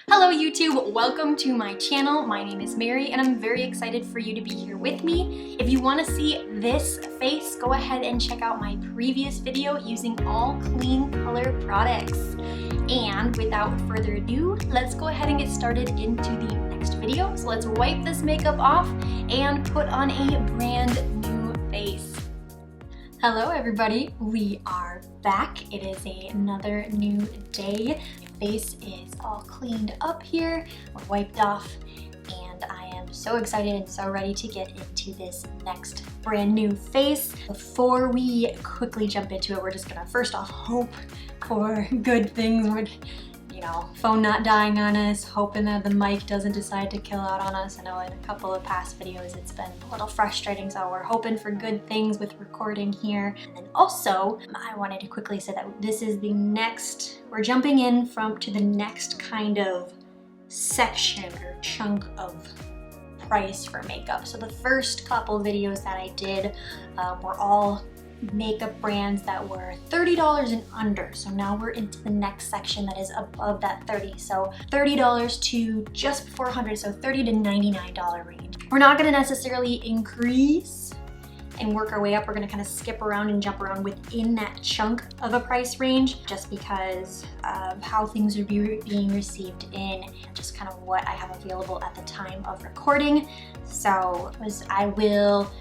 Hello YouTube, welcome to my channel. My name is Mary and I'm very excited for you to be here with me. If you want to see this face, go ahead and check out my previous video using all clean color products. And without further ado, let's go ahead and get started into the next video. So let's wipe this makeup off and put on a brand new face. Hello everybody, we are back. It is another new day. Face is all cleaned up here, wiped off, and I am so excited and so ready to get into this next brand new face. Before we quickly jump into it, we're just gonna first off hope for good things. We're, phone not dying on us, hoping that the mic doesn't decide to kill out on us. I know in a couple of past videos it's been a little frustrating, so we're hoping for good things with recording here. And then also, I wanted to quickly say that this is the next, we're jumping in to the next kind of section or chunk of price for makeup. So the first couple videos that I did were all makeup brands that were $30 and under. So now we're into the next section that is above that 30. So $30 to just before 100, so $30 to $99 range. We're not gonna necessarily increase and work our way up. We're gonna kind of skip around and jump around within that chunk of a price range just because of how things are being received in, just kind of what I have available at the time of recording. So I will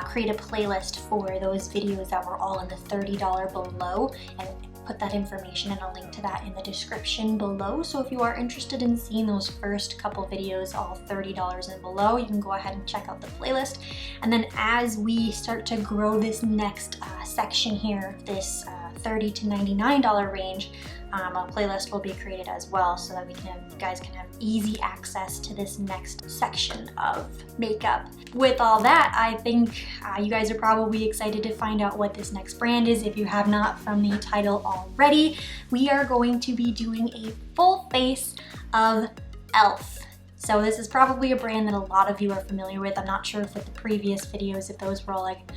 create a playlist for those videos that were all in the $30 below and put that information and a link to that in the description below. So if you are interested in seeing those first couple videos all $30 and below, you can go ahead and check out the playlist. And then as we start to grow this next section here, this $30 to $99 range, a playlist will be created as well so that you guys can have easy access to this next section of makeup. With all that, I think you guys are probably excited to find out what this next brand is. If you have not from the title already, we are going to be doing a full face of e.l.f. So this is probably a brand that a lot of you are familiar with. I'm not sure if with the previous videos, if those were all like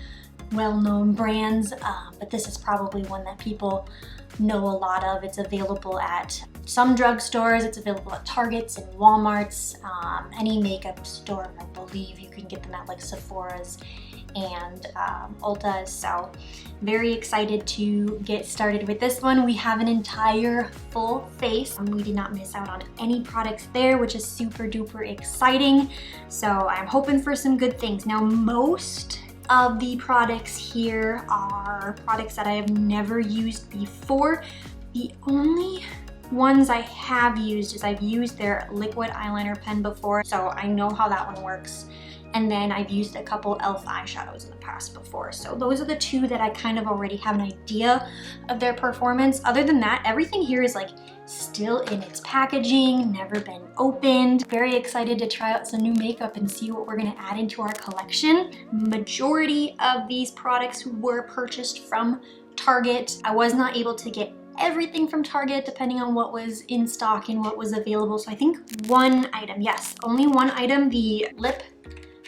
well-known brands, but this is probably one that people know a lot of. It's available at some drugstores, it's available at Targets and Walmarts, any makeup store. I believe you can get them at like Sephora's and Ulta's. So very excited to get started with this one. We have an entire full face. We did not miss out on any products there, which is super duper exciting. So I'm hoping for some good things. Now most of the products here are products that I have never used before. The only ones I have used is I've used their liquid eyeliner pen before, so I know how that one works. And then I've used a couple e.l.f. eyeshadows in the past before. So those are the two that I kind of already have an idea of their performance. Other than that, everything here is like still in its packaging, never been opened. Very excited to try out some new makeup and see what we're gonna add into our collection. Majority of these products were purchased from Target. I was not able to get everything from Target depending on what was in stock and what was available. So I think one item, yes, only one item, the lip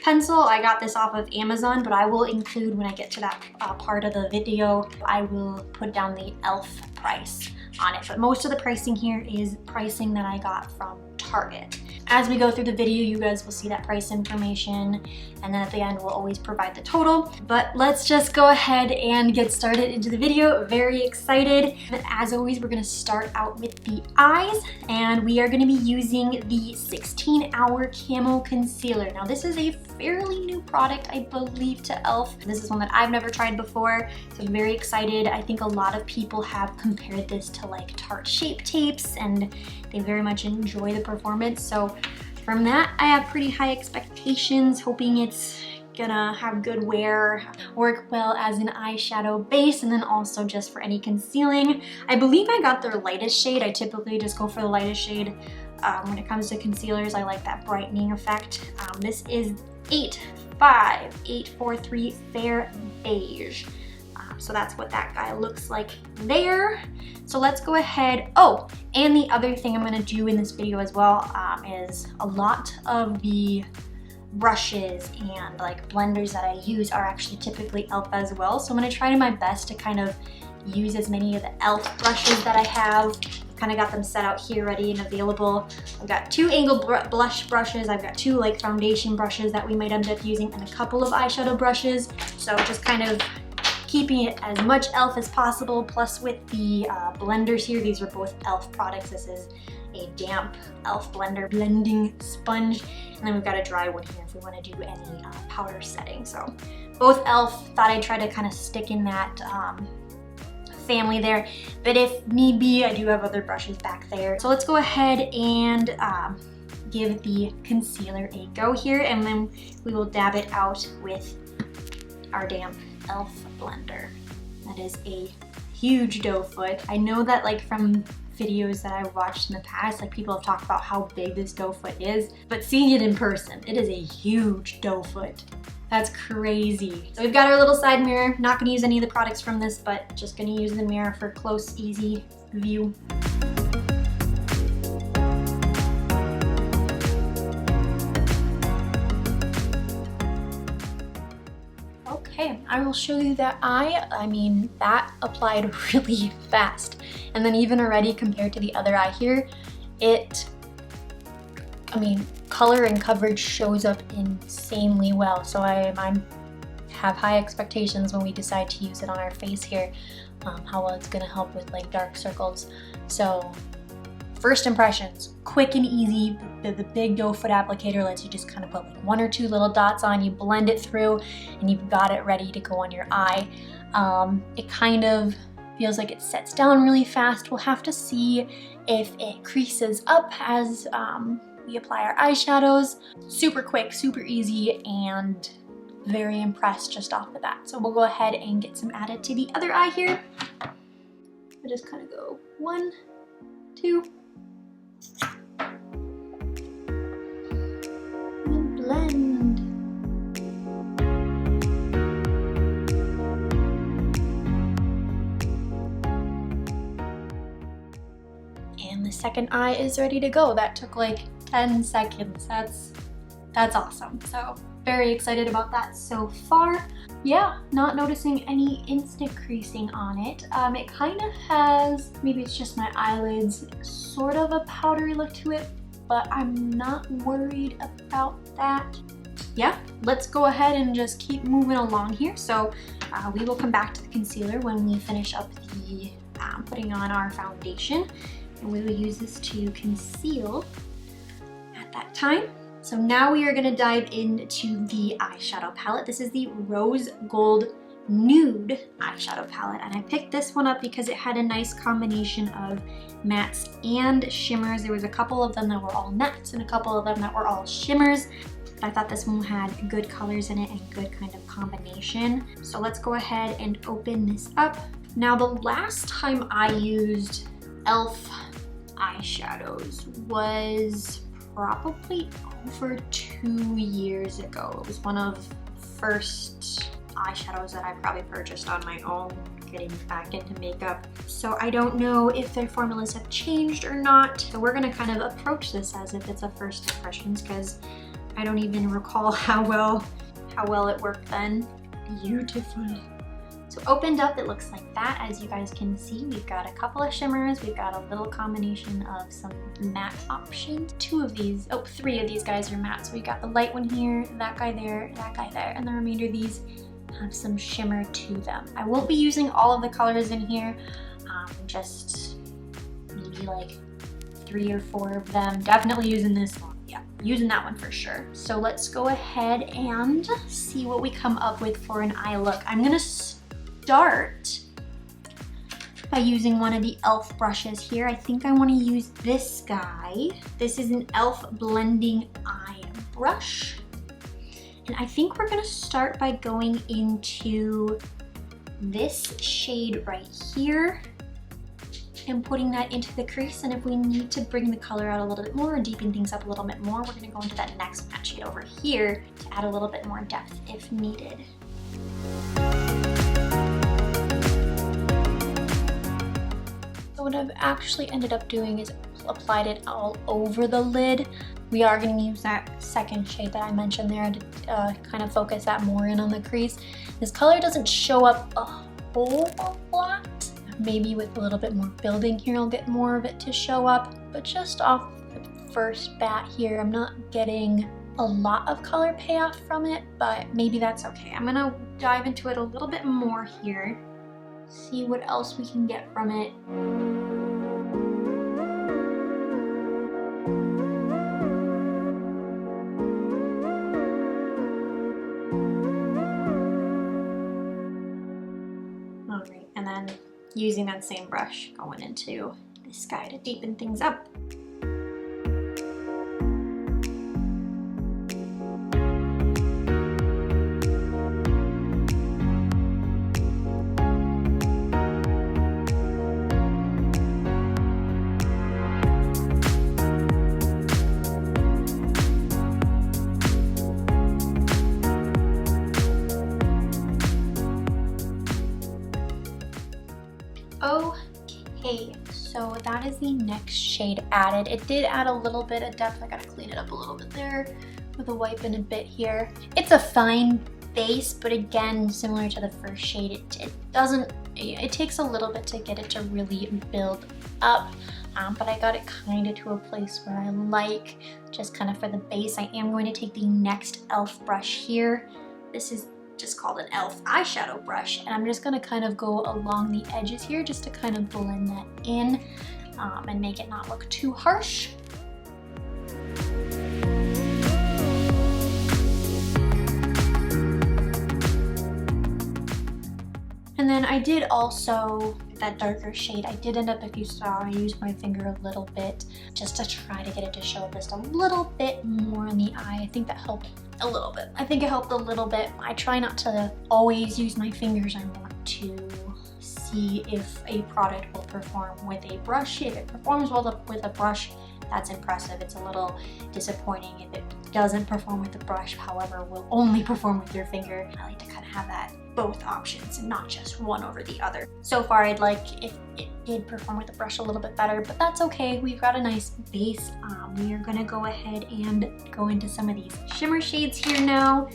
pencil, I got this off of Amazon, but I will include when I get to that part of the video, I will put down the e.l.f. price on it. But most of the pricing here is pricing that I got from Target. As we go through the video, you guys will see that price information, and then at the end we'll always provide the total. But let's just go ahead and get started into the video. Very excited. As always, we're gonna start out with the eyes, and we are gonna be using the 16-Hour Camo Concealer. Now this is a fairly new product, I believe, to e.l.f. This is one that I've never tried before, so I'm very excited. I think a lot of people have compared this to like Tarte Shape Tapes, and they very much enjoy the performance. So from that, I have pretty high expectations, hoping it's gonna have good wear, work well as an eyeshadow base, and then also just for any concealing. I believe I got their lightest shade. I typically just go for the lightest shade. When it comes to concealers, I like that brightening effect. This is 85843 Fair Beige. So that's what that guy looks like there. So let's go ahead. Oh, and the other thing I'm gonna do in this video as well is a lot of the brushes and like blenders that I use are actually typically e.l.f. as well. So I'm gonna try my best to kind of use as many of the e.l.f. brushes that I have. Kind of got them set out here ready and available. I've got 2 angled blush brushes. I've got 2 like foundation brushes that we might end up using and a couple of eyeshadow brushes. So just kind of keeping it as much e.l.f. as possible. Plus with the blenders here, these are both e.l.f. products. This is a damp e.l.f. blender blending sponge. And then we've got a dry one here if we want to do any powder setting. So both e.l.f. Thought I'd try to kind of stick in that family there, but if need be, I do have other brushes back there. So let's go ahead and give the concealer a go here, and then we will dab it out with our damp e.l.f. blender. That is a huge doe foot. I know that like from videos that I've watched in the past, like people have talked about how big this doe foot is, but seeing it in person, it is a huge doe foot. That's crazy. So we've got our little side mirror. Not gonna use any of the products from this, but just gonna use the mirror for close, easy view. Okay, I will show you that eye. I mean, that applied really fast. And then even already compared to the other eye here, color and coverage shows up insanely well. So I have high expectations when we decide to use it on our face here, how well it's gonna help with like dark circles. So first impressions, quick and easy. The big doe foot applicator lets you just kind of put like 1 or 2 little dots on, you blend it through, and you've got it ready to go on your eye. It kind of feels like it sets down really fast. We'll have to see if it creases up as we apply our eyeshadows. Super quick, super easy, and very impressed just off the bat. So we'll go ahead and get some added to the other eye here. I'll just kind of go 1, 2, and blend. And the second eye is ready to go. That took like 10 seconds. That's awesome. So very excited about that so far. Yeah, not noticing any instant creasing on it. It kind of has, maybe it's just my eyelids, sort of a powdery look to it, but I'm not worried about that. Yeah, let's go ahead and just keep moving along here. So we will come back to the concealer when we finish up the putting on our foundation, and we will use this to conceal at that time. So now we are going to dive into the eyeshadow palette. This is the Rose Gold Nude eyeshadow palette, and I picked this one up because it had a nice combination of mattes and shimmers. There was a couple of them that were all mattes and a couple of them that were all shimmers. But I thought this one had good colors in it and good kind of combination. So let's go ahead and open this up. Now the last time I used e.l.f. eyeshadows was probably over 2 years ago. It was one of the first eyeshadows that I probably purchased on my own, getting back into makeup. So I don't know if their formulas have changed or not. So we're gonna kind of approach this as if it's a first impressions, because I don't even recall how well it worked then. Beautiful. So opened up, it looks like that. As you guys can see, we've got a couple of shimmers. We've got a little combination of some matte options. 3 of these guys are matte. So we got the light one here, that guy there, and the remainder of these have some shimmer to them. I won't be using all of the colors in here, just maybe like 3 or 4 of them. Definitely using this one. Yeah, using that one for sure. So let's go ahead and see what we come up with for an eye look. I'm gonna start by using one of the e.l.f. brushes here. I think I want to use this guy. This is an e.l.f. blending eye brush. And I think we're gonna start by going into this shade right here and putting that into the crease. And if we need to bring the color out a little bit more or deepen things up a little bit more, we're gonna go into that next matte shade over here to add a little bit more depth if needed. So what I've actually ended up doing is applied it all over the lid. We are going to use that second shade that I mentioned there to kind of focus that more in on the crease. This color doesn't show up a whole lot Maybe with a little bit more building here, I'll get more of it to show up. But just off the first bat here, I'm not getting a lot of color payoff from it, but maybe that's okay. I'm gonna dive into it a little bit more here, see what else we can get from it. All right, and then using that same brush, going into this guy to deepen things up. Okay, so that is the next shade added. It did add a little bit of depth. I gotta clean it up a little bit there with a wipe and a bit here. It's a fine base, but again, similar to the first shade, it takes a little bit to get it to really build up. But I got it kind of to a place where I like, just kind of for the base. I am going to take the next e.l.f. brush here. This is just called an e.l.f. eyeshadow brush, and I'm just going to kind of go along the edges here just to kind of blend that in and make it not look too harsh. And then I did also, that darker shade, I did end up, if you saw, I used my finger a little bit just to try to get it to show up just a little bit more on the eye. I think that helped a little bit. I think it helped a little bit. I try not to always use my fingers. I want to see if a product will perform with a brush. If it performs well with a brush, that's impressive. It's a little disappointing if it doesn't perform with the brush, however, will only perform with your finger. I like to kind of have that both options and not just one over the other. So far, I'd like if it did perform with the brush a little bit better, but that's okay. We've got a nice base. We are gonna go ahead and go into some of these shimmer shades here now.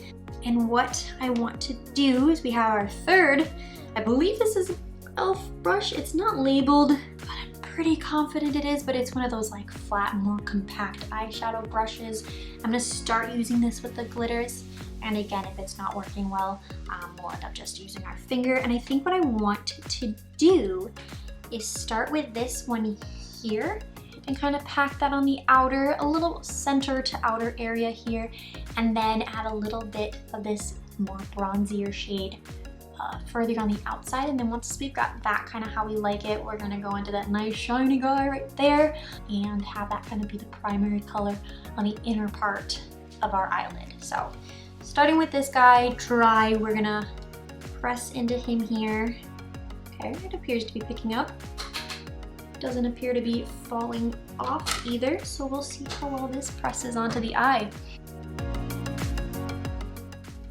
And what I want to do is we have our third, I believe this is an e.l.f. brush. It's not labeled, but I'm pretty confident it is, but it's one of those like flat, more compact eyeshadow brushes. I'm gonna start using this with the glitters. And again, if it's not working well, we'll end up just using our finger. And I think what I want to do is start with this one here and kind of pack that on the outer, a little center to outer area here, and then add a little bit of this more bronzier shade further on the outside. And then once we've got that kind of how we like it, we're gonna go into that nice shiny guy right there and have that kind of be the primary color on the inner part of our eyelid. So starting with this guy dry, we're gonna press into him here. Okay, it appears to be picking up. Doesn't appear to be falling off either, so we'll see how well this presses onto the eye.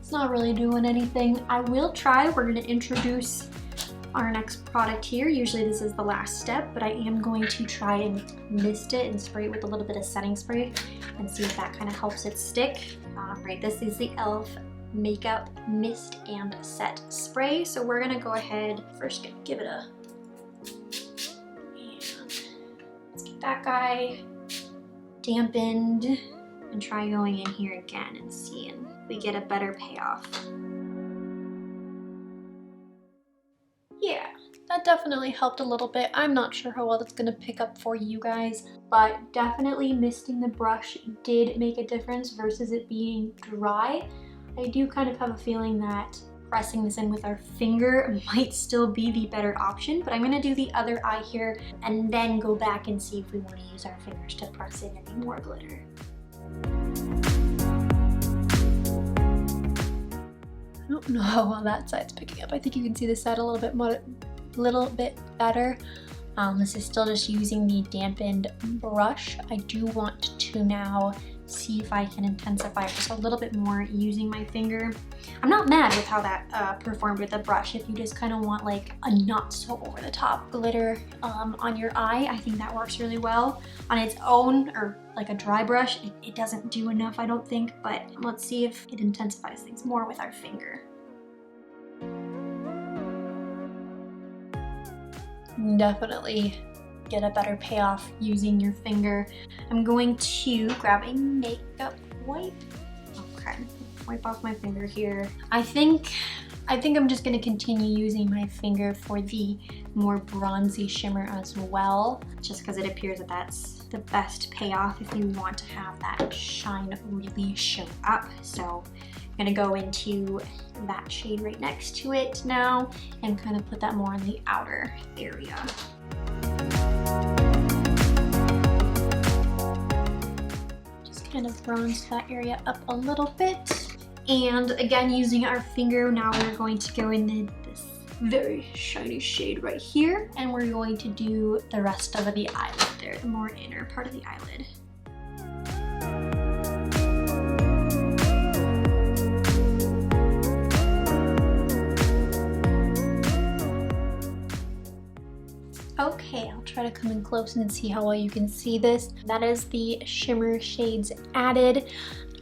It's not really doing anything. I will try, we're gonna introduce our next product here. Usually this is the last step, but I am going to try and mist it and spray it with a little bit of setting spray and see if that kind of helps it stick. Right, this is the e.l.f. Makeup Mist and Set Spray. So we're gonna go ahead, first give it a, and let's get that guy dampened and try going in here again and seeing if we get a better payoff. Yeah, that definitely helped a little bit. I'm not sure how well that's gonna pick up for you guys, but definitely misting the brush did make a difference versus it being dry. I do kind of have a feeling that pressing this in with our finger might still be the better option, but I'm gonna do the other eye here and then go back and see if we wanna use our fingers to press in any more glitter. I don't know how well that side's picking up. I think you can see this side a little bit better. This is still just using the dampened brush. I do want to now see if I can intensify it just a little bit more using my finger. I'm not mad with how that performed with the brush. If you just kind of want like a not so over the top glitter on your eye, I think that works really well. On its own, or like a dry brush, it doesn't do enough, I don't think, but let's see if it intensifies things more with our finger. definitely get a better payoff using your finger. I'm going to grab a makeup wipe. Okay, wipe off my finger here. I think I'm just gonna continue using my finger for the more bronzy shimmer as well, just because it appears that that's the best payoff if you want to have that shine really show up. So I'm gonna go into that shade right next to it now and kind of put that more in the outer area. Just kind of bronze that area up a little bit. And again, using our finger, now we're going to go in this very shiny shade right here, and we're going to do the rest of the eyelid there, the more inner part of the eyelid. Okay, I'll try to come in close and see how well you can see this. That is the shimmer shades added.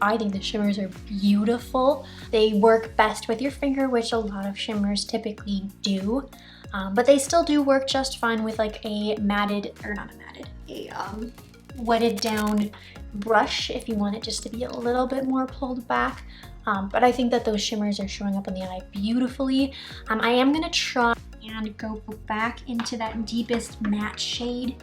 I think the shimmers are beautiful. They work best with your finger, which a lot of shimmers typically do, but they still do work just fine with like a wetted down brush if you want it just to be a little bit more pulled back. But I think that those shimmers are showing up in the eye beautifully. I am gonna try and go back into that deepest matte shade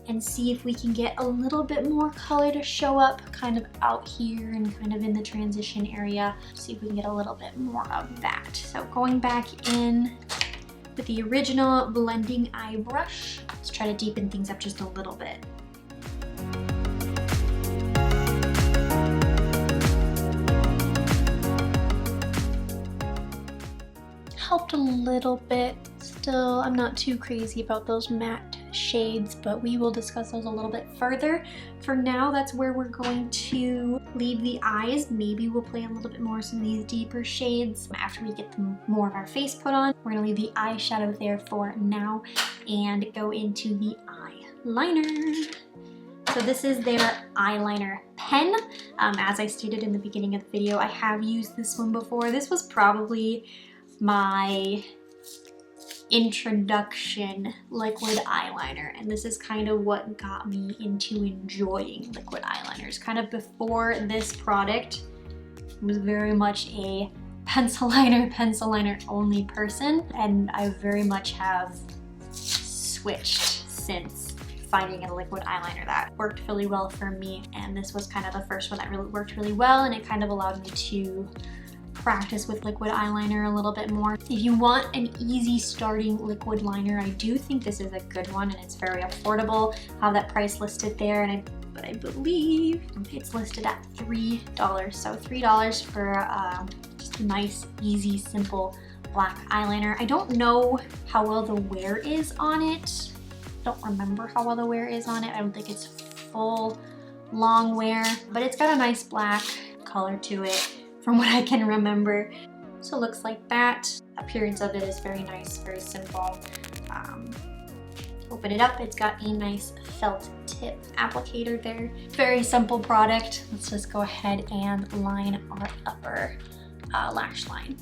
and see if we can get a little bit more color to show up kind of out here and kind of in the transition area. See if we can get a little bit more of that. So going back in with the original blending eye brush, let's try to deepen things up just a little bit. Helped a little bit. Still, I'm not too crazy about those matte shades, but we will discuss those a little bit further. For now, that's where we're going to leave the eyes. Maybe we'll play a little bit more some of these deeper shades after we get more of our face put on. We're gonna leave the eyeshadow there for now and go into the eyeliner. So this is their eyeliner pen. As I stated in the beginning of the video, I have used this one before. This was probably my introduction liquid eyeliner, and this is kind of what got me into enjoying liquid eyeliners. Kind of before this product, I was very much a pencil liner only person, and I very much have switched since finding a liquid eyeliner that worked really well for me. And this was kind of the first one that really worked really well, and it kind of allowed me to practice with liquid eyeliner a little bit more. If you want an easy starting liquid liner, I do think this is a good one, and it's very affordable. I have that price listed there, but I believe it's listed at $3. So $3 for just a nice, easy, simple black eyeliner. I don't know how well the wear is on it. Don't remember how well the wear is on it. I don't think it's full long wear, but it's got a nice black color to it from what I can remember. So it looks like that. Appearance of it is very nice, very simple. Open it up, it's got a nice felt tip applicator there. Very simple product. Let's just go ahead and line our upper lash line.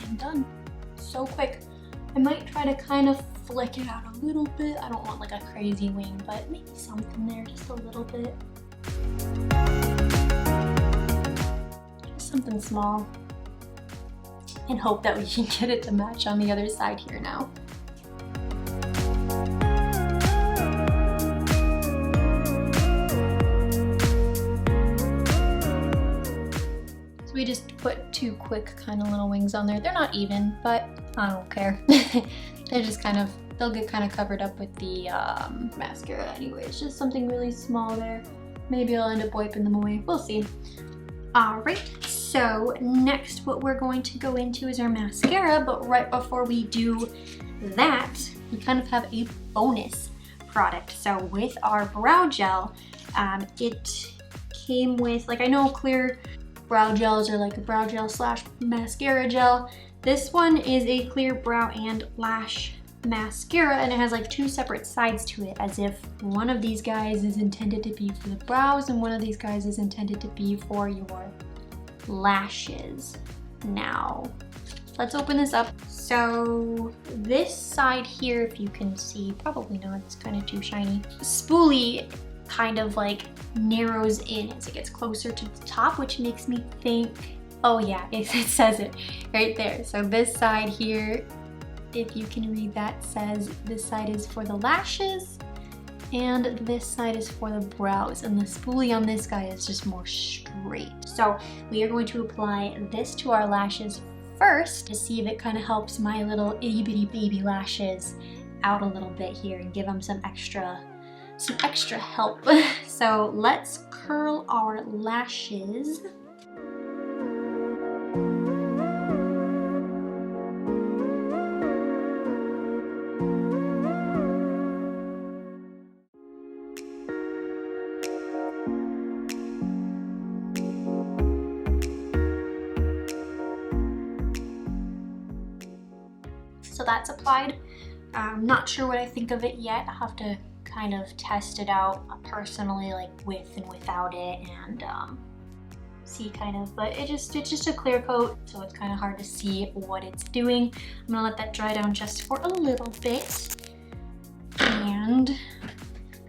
And done. So quick. I might try to kind of flick it out a little bit. I don't want like a crazy wing, but maybe something there, just a little bit. Just something small. And hope that we can get it to match on the other side here now. So we just put two quick kind of little wings on there. They're not even, but I don't care. They're just kind of, they'll get kind of covered up with the mascara anyway. It's just something really small there. Maybe I'll end up wiping them away. We'll see. All right, so next what we're going to go into is our mascara, but right before we do that, we kind of have a bonus product. So with our brow gel, it came with, like, I know clear brow gels are like a brow gel slash mascara gel. This one is a clear brow and lash mascara, and it has like two separate sides to it, as if one of these guys is intended to be for the brows and one of these guys is intended to be for your lashes now. Let's open this up. So this side here, if you can see, probably not, it's kind of too shiny. Spoolie kind of like narrows in as it gets closer to the top, which makes me think, oh yeah, it says it right there. So this side here, if you can read that, says this side is for the lashes and this side is for the brows, and the spoolie on this guy is just more straight. So we are going to apply this to our lashes first to see if it kind of helps my little itty bitty baby lashes out a little bit here and give them some extra help. So let's curl our lashes. So that's applied. I'm not sure what I think of it yet. I'll have to kind of test it out personally, like with and without it, and see kind of, but it's just a clear coat, so it's kind of hard to see what it's doing. I'm gonna let that dry down just for a little bit and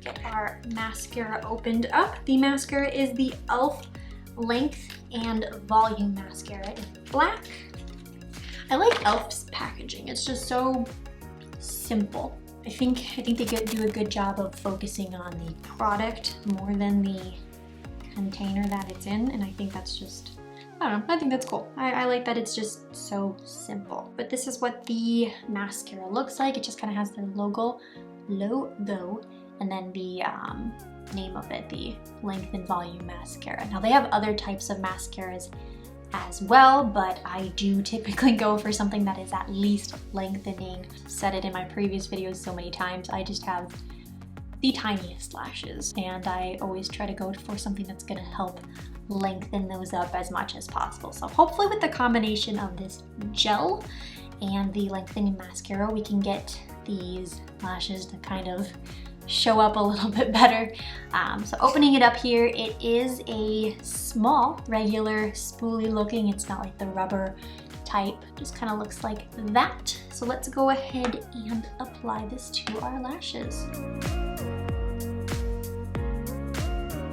get our mascara opened up. The mascara is the e.l.f. Length and Volume Mascara in black. I like e.l.f.'s packaging. It's just so simple. I think they do a good job of focusing on the product more than the container that it's in, and I think that's just, I don't know, I think that's cool. I like that it's just so simple. But this is what the mascara looks like. It just kind of has their logo, and then the name of it, the Length and Volume Mascara. Now they have other types of mascaras as well, but I do typically go for something that is at least lengthening. I've said it in my previous videos so many times, I just have the tiniest lashes, and I always try to go for something that's gonna help lengthen those up as much as possible. So hopefully with the combination of this gel and the lengthening mascara, we can get these lashes to kind of show up a little bit better. So opening it up here, it is a small, regular spoolie looking. It's not like the rubber type, just kind of looks like that. So let's go ahead and apply this to our lashes.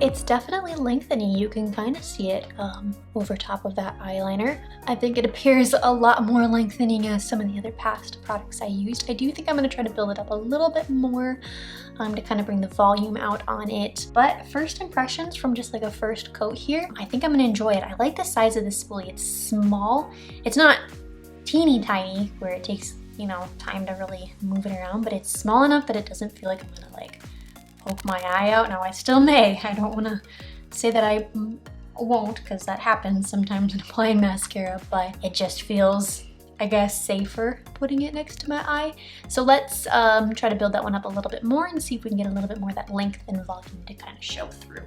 It's definitely lengthening. You can kind of see it over top of that eyeliner. I think it appears a lot more lengthening as some of the other past products I used. I do think I'm going to try to build it up a little bit more to kind of bring the volume out on it. But first impressions from just like a first coat here, I think I'm going to enjoy it. I like the size of the spoolie. It's small. It's not teeny tiny where it takes, you know, time to really move it around, but it's small enough that it doesn't feel like I'm going to like poke my eye out. Now I still may. I don't want to say that I won't, because that happens sometimes when applying mascara, but it just feels, I guess, safer putting it next to my eye. So let's try to build that one up a little bit more and see if we can get a little bit more of that length and volume to kind of show through.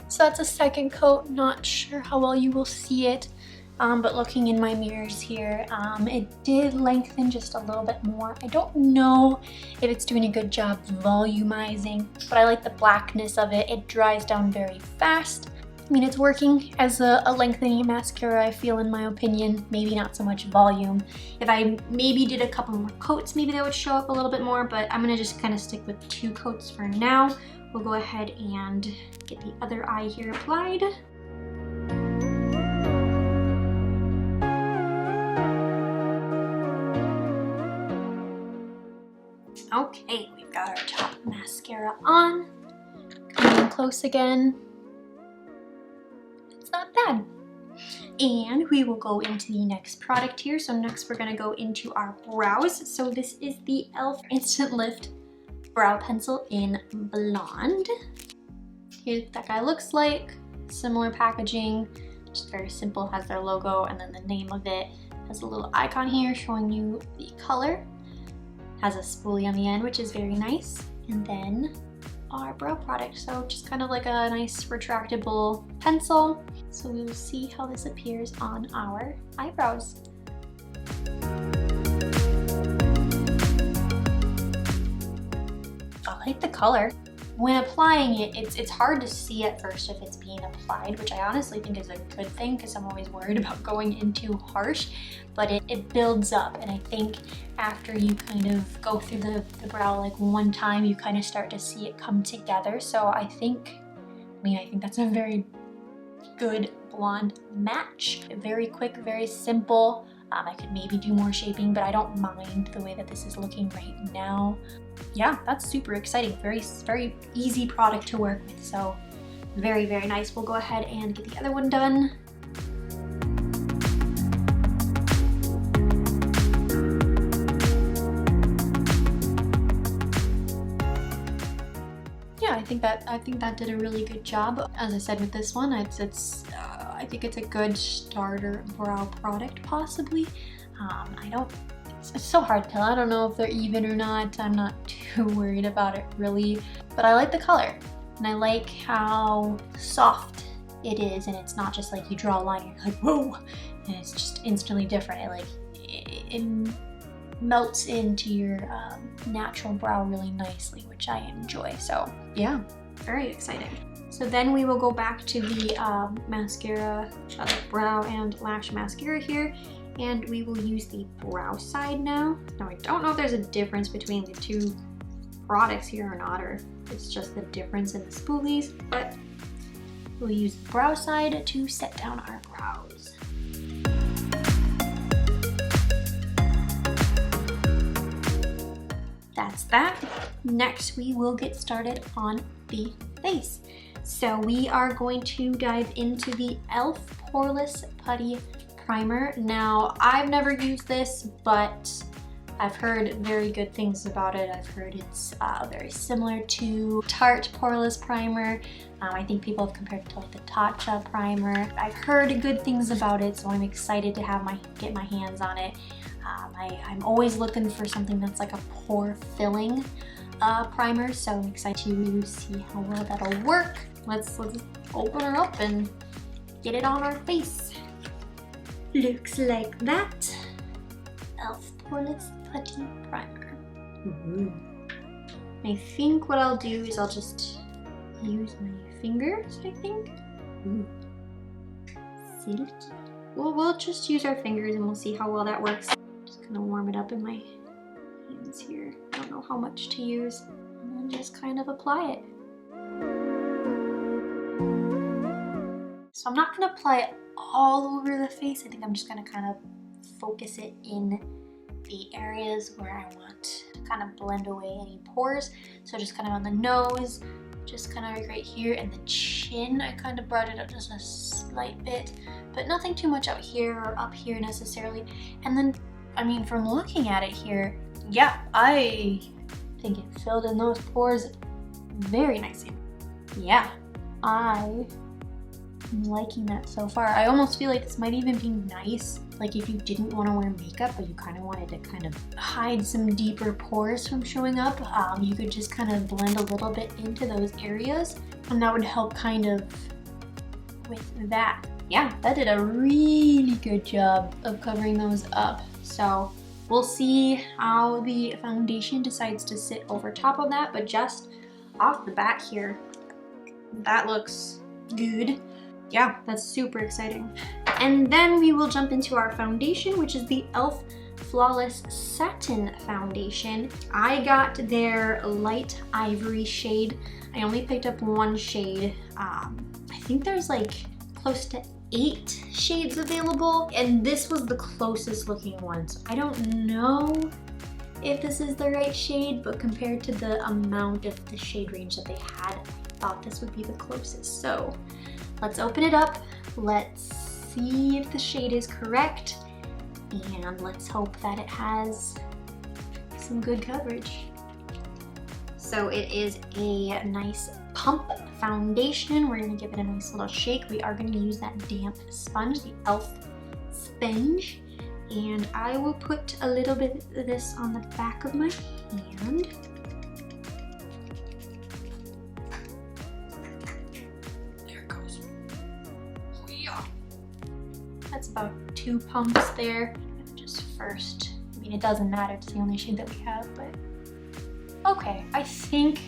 So that's a second coat. Not sure how well you will see it. But looking in my mirrors here, it did lengthen just a little bit more. I don't know if it's doing a good job volumizing, but I like the blackness of it. It dries down very fast. I mean, it's working as a lengthening mascara, I feel, in my opinion. Maybe not so much volume. If I maybe did a couple more coats, maybe that would show up a little bit more, but I'm gonna just kind of stick with 2 coats for now. We'll go ahead and get the other eye here applied. Okay, we've got our top mascara on. Coming in close again. It's not bad. And we will go into the next product here. So next we're gonna go into our brows. So this is the e.l.f. Instant Lift Brow Pencil in Blonde. Here's what that guy looks like. Similar packaging, just very simple, has their logo and then the name of it. Has a little icon here showing you the color. Has a spoolie on the end, which is very nice. And then our brow product. So just kind of like a nice retractable pencil. So we will see how this appears on our eyebrows. I like the color. when applying it, it's hard to see at first if it's being applied, which I honestly think is a good thing because I'm always worried about going in too harsh, but it builds up, and I think after you kind of go through the brow like one time, you kind of start to see it come together. So I think that's a very good blonde match. Very quick, very simple. I could maybe do more shaping, but I don't mind the way that this is looking right now. Yeah, that's super exciting. Very, very easy product to work with. So very, very nice. We'll go ahead and get the other one done. Yeah, I think that did a really good job. As I said with this one, I think it's a good starter brow product, possibly. It's so hard to tell. I don't know if they're even or not. I'm not too worried about it really, but I like the color and I like how soft it is, and it's not just like you draw a line and you're like, whoa, and it's just instantly different. It melts into your natural brow really nicely, which I enjoy. So yeah, very exciting. So then we will go back to the mascara, brow and lash mascara here, and we will use the brow side now. Now I don't know if there's a difference between the two products here or not, or if it's just the difference in the spoolies, but we'll use the brow side to set down our brows. That's that. Next, we will get started on the face. So we are going to dive into the e.l.f. Poreless Putty Primer. Now, I've never used this, but I've heard very good things about it. I've heard it's very similar to Tarte Poreless Primer. I think people have compared it to like the Tatcha Primer. I've heard good things about it, so I'm excited to get my hands on it. I'm always looking for something that's like a pore filling primer, so I'm excited to see how well that'll work. Let's open her up and get it on our face. Looks like that. e.l.f. Poreless Putty Primer. I think what I'll do is I'll just use my fingers, I think. Silky. We'll just use our fingers and we'll see how well that works. Just gonna warm it up in my hands here. I don't know how much to use. And then just kind of apply it. So I'm not gonna apply it all over the face. I think I'm just gonna kind of focus it in the areas where I want to kind of blend away any pores. So just kind of on the nose, just kind of right here, and the chin, I kind of brought it up just a slight bit, but nothing too much out here or up here necessarily. And then, I mean, from looking at it here, yeah, I think it filled in those pores very nicely. Yeah, I'm liking that so far. I almost feel like this might even be nice, like if you didn't want to wear makeup, but you kind of wanted to kind of hide some deeper pores from showing up. You could just kind of blend a little bit into those areas, and that would help kind of with that. Yeah, that did a really good job of covering those up. So we'll see how the foundation decides to sit over top of that, but just off the bat here, that looks good. Yeah, that's super exciting. And then we will jump into our foundation, which is the e.l.f. Flawless Satin Foundation. I got their light ivory shade. I only picked up one shade. I think there's like close to 8 shades available, and this was the closest looking one. So I don't know if this is the right shade, but compared to the amount of the shade range that they had, I thought this would be the closest. So let's open it up. Let's see if the shade is correct, and let's hope that it has some good coverage. So it is a nice pump foundation. We're gonna give it a nice little shake. We are gonna use that damp sponge, the e.l.f. sponge, and I will put a little bit of this on the back of my hand. That's about 2 pumps there. Just first, I mean, it doesn't matter, it's the only shade that we have, but okay, I think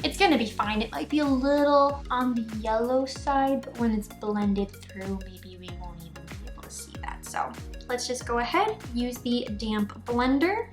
it's gonna be fine. It might be a little on the yellow side, but when it's blended through, maybe we won't even be able to see that. So let's just go ahead, use the damp blender.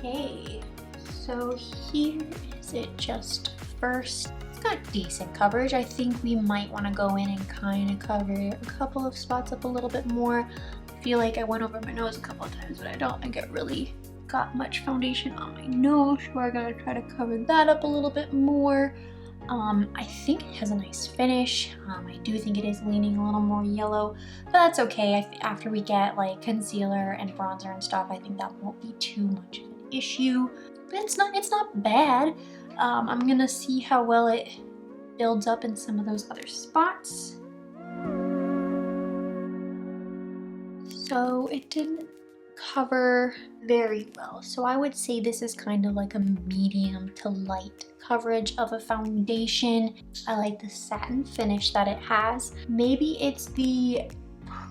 Okay, so here is it just first. It's got decent coverage. I think we might want to go in and kind of cover a couple of spots up a little bit more. I feel like I went over my nose a couple of times, but I don't think it really got much foundation on my nose, so we're gonna try to cover that up a little bit more. I think it has a nice finish. I do think it is leaning a little more yellow, but that's okay. After we get like concealer and bronzer and stuff, I think that won't be too much of an issue. But it's not bad. I'm gonna see how well it builds up in some of those other spots. So it didn't cover very well. So I would say this is kind of like a medium to light coverage of a foundation. I like the satin finish that it has. Maybe it's the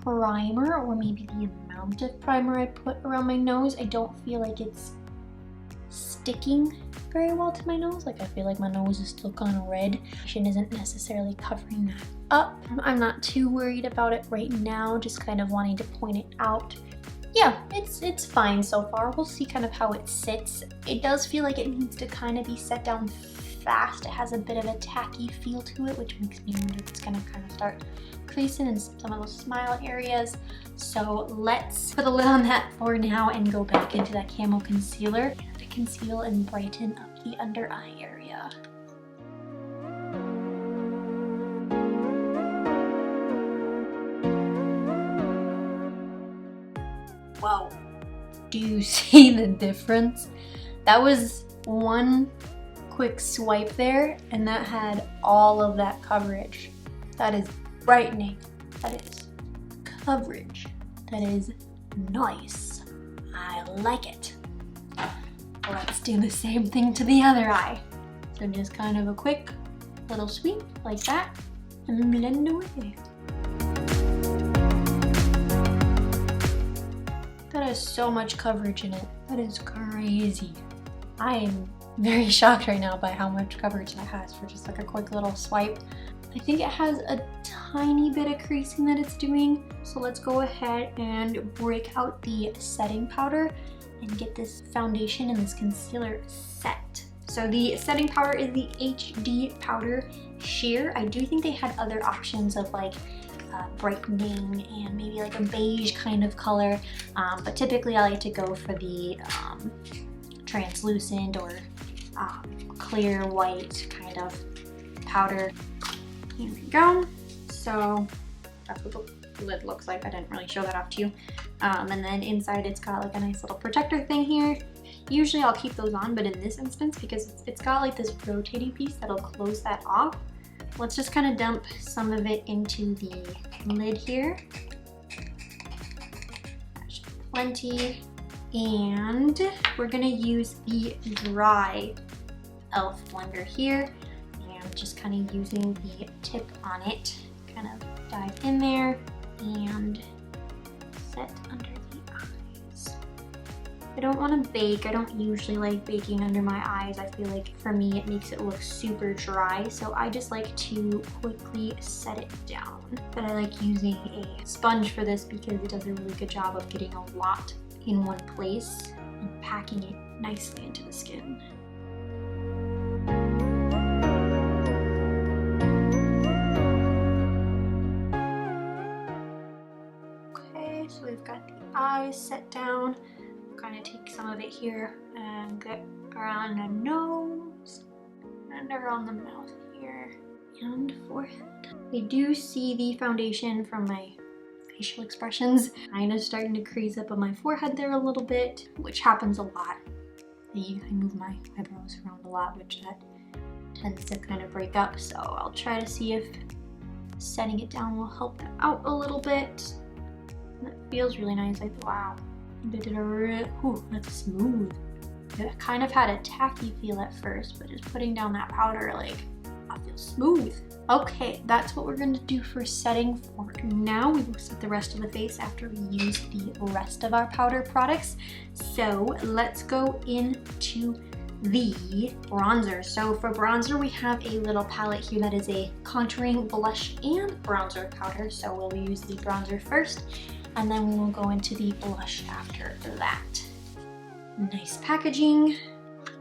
primer or maybe the amount of primer I put around my nose. I don't feel like it's sticking very well to my nose. Like I feel like my nose is still kind of red. It isn't necessarily covering that up. I'm not too worried about it right now, just kind of wanting to point it out. Yeah, it's fine so far. We'll see kind of how it sits. It does feel like it needs to kind of be set down fast. It has a bit of a tacky feel to it, which makes me wonder if it's gonna kind of start creasing in some of those smile areas. So let's put a lid on that for now and go back into that camo concealer and conceal and brighten up the under eye area. Wow, do you see the difference? That was one quick swipe there and that had all of that coverage. That is brightening, that is coverage, that is nice. I like it. Let's do the same thing to the other eye. So just kind of a quick little sweep like that and blend away. That has so much coverage in it. That is crazy. I am very shocked right now by how much coverage that has for just like a quick little swipe. I think it has a tiny bit of creasing that it's doing. So let's go ahead and break out the setting powder and get this foundation and this concealer set. So the setting powder is the HD Powder Sheer. I do think they had other options of like brightening and maybe like a beige kind of color, but typically I like to go for the translucent or clear white kind of powder. Here we go. So that's what the lid looks like. I didn't really show that off to you. And then inside it's got like a nice little protector thing here. Usually I'll keep those on, but in this instance, because it's got like this rotating piece that'll close that off, let's just kind of dump some of it into the lid here. That's plenty. And we're gonna use the dry e.l.f. blender here. And just kind of using the tip on it, kind of dive in there and set under the eyes. I don't want to bake. I don't usually like baking under my eyes. I feel like for me it makes it look super dry, so I just like to quickly set it down. But I like using a sponge for this because it does a really good job of getting a lot in one place and packing it nicely into the skin. Okay, so we've got the eyes set down. Kind of take some of it here and get around the nose and around the mouth here and forehead. I do see the foundation from my facial expressions kind of starting to crease up on my forehead there a little bit, which happens a lot. I move my eyebrows around a lot, which that tends to kind of break up, so I'll try to see if setting it down will help that out a little bit. That feels really nice. Like, wow, they did a real, that's smooth. It kind of had a tacky feel at first, but just putting down that powder, like, I feel smooth. Okay, that's what we're gonna do for setting for now. We will set the rest of the face after we use the rest of our powder products. So let's go into the bronzer. So for bronzer, we have a little palette here that is a contouring, blush, and bronzer powder. So we'll use the bronzer first, and then we will go into the blush after that. Nice packaging.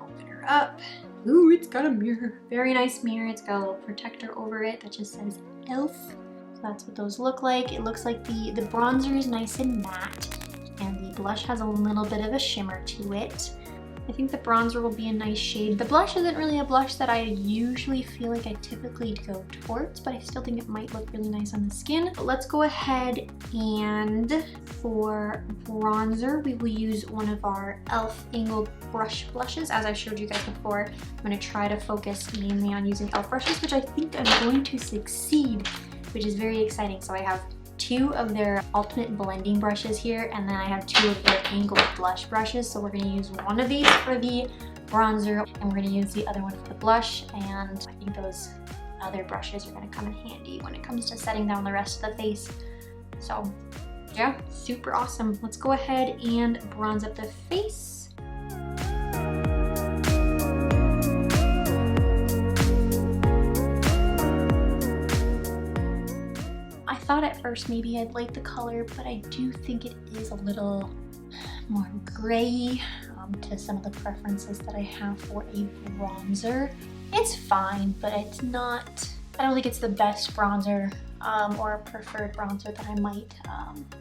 Open her up. Ooh, it's got a mirror. Very nice mirror. It's got a little protector over it that just says ELF. So that's what those look like. It looks like the bronzer is nice and matte, and the blush has a little bit of a shimmer to it. I think the bronzer will be a nice shade. The blush isn't really a blush that I usually feel like I typically go towards, but I still think it might look really nice on the skin. But let's go ahead, and for bronzer, we will use one of our ELF angled brush blushes. As I showed you guys before, I'm gonna try to focus mainly on using ELF brushes, which I think I'm going to succeed, which is very exciting. So I have 2 of their ultimate blending brushes here, and then I have 2 of their angled blush brushes. So we're gonna use one of these for the bronzer, and we're gonna use the other one for the blush, and I think those other brushes are gonna come in handy when it comes to setting down the rest of the face. So yeah, super awesome. Let's go ahead and bronze up the face. I thought at first maybe I'd like the color, but I do think it is a little more gray to some of the preferences that I have for a bronzer. It's fine, but it's not, I don't think it's the best bronzer or a preferred bronzer that I might